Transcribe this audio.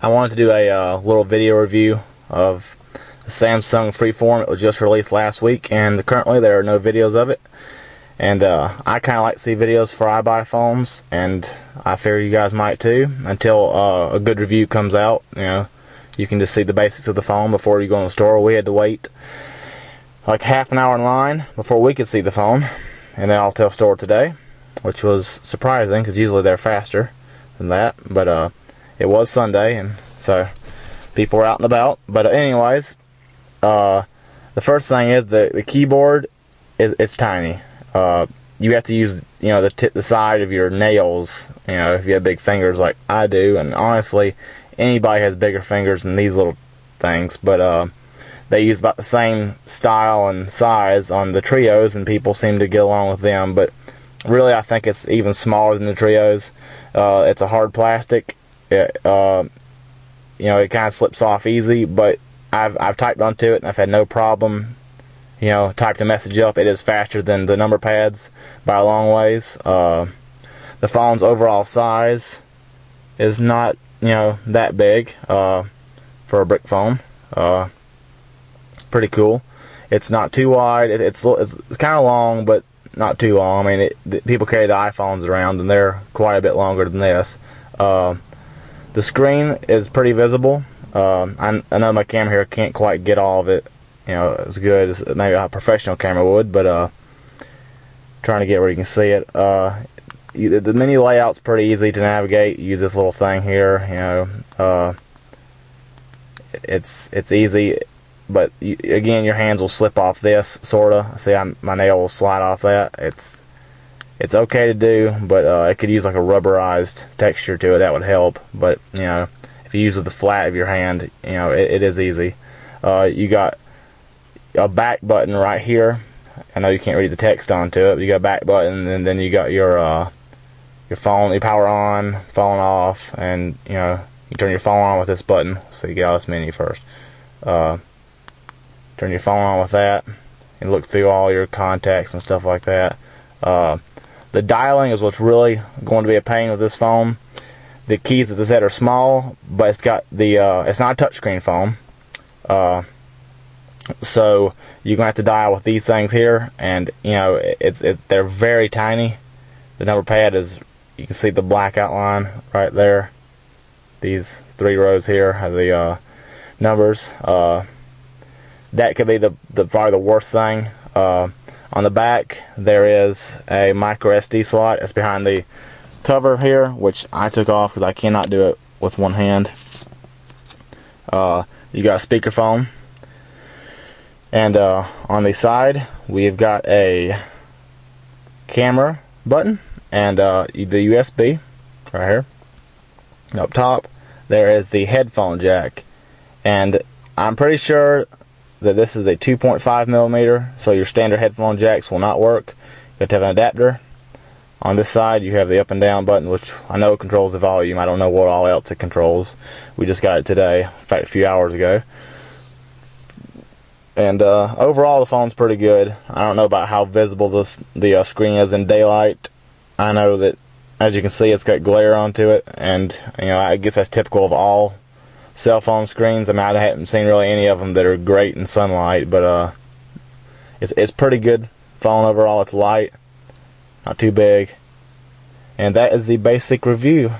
I wanted to do a little video review of the Samsung Freeform. It was just released last week, and currently there are no videos of it. And I kind of like to see videos before I buy phones, and I figure you guys might too, until a good review comes out. You know, you can just see the basics of the phone before you go in the store. We had to wait like half an hour in line before we could see the phone in the Alltel store today, which was surprising because usually they're faster than that. But it was Sunday, and so people were out and about. But anyways, the first thing is the keyboard it's tiny. You have to use, you know, the side of your nails, you know, if you have big fingers like I do. And honestly, anybody has bigger fingers than these little things. But they use about the same style and size on the Trios, and people seem to get along with them. But really, I think it's even smaller than the Trios. It's a hard plastic. You know, it kind of slips off easy, but I've typed onto it and I've had no problem. You know, typed a message up. It is faster than the number pads by a long ways. The phone's overall size is not, you know, that big for a brick phone. Pretty cool. It's not too wide. It's kind of long, but not too long. I mean, people carry the iPhones around, and they're quite a bit longer than this. The screen is pretty visible. I know my camera here can't quite get all of it, you know, as good as maybe a professional camera would, but trying to get where you can see it. The menu layout's pretty easy to navigate. You use this little thing here, you know. It's easy, but again, your hands will slip off this, sorta. See, my nail will slide off that. It's okay to do, but it could use like a rubberized texture to it. That would help. But you know, if you use with the flat of your hand, you know, it is easy. You got a back button right here. I know you can't read the text onto it, but you got a back button, and then you got your phone, your power on, phone off, and you know, you turn your phone on with this button. So you get out this menu first. Turn your phone on with that, and look through all your contacts and stuff like that. The dialing is what's really going to be a pain with this phone. The keys, as I said, are small, but it's got the it's not a touchscreen phone. So you're gonna have to dial with these things here, and you know, they're very tiny. The number pad is, you can see the black outline right there. These 3 rows here have the numbers. That could be probably the worst thing. On the back, there is a micro SD slot. It's behind the cover here, which I took off because I cannot do it with one hand. You got a speakerphone. And on the side, we've got a camera button and the USB right here. Up top, there is the headphone jack. And I'm pretty sure that this is a 2.5 millimeter, so your standard headphone jacks will not work. You have to have an adapter. On this side, you have the up and down button, which I know controls the volume. I don't know what all else it controls. We just got it today, in fact, a few hours ago. And overall, the phone's pretty good. I don't know about how visible the screen is in daylight. I know that, as you can see, it's got glare onto it, and you know, I guess that's typical of all cell phone screens. I mean, I haven't seen really any of them that are great in sunlight, but it's pretty good phone overall. It's light, not too big, and that is the basic review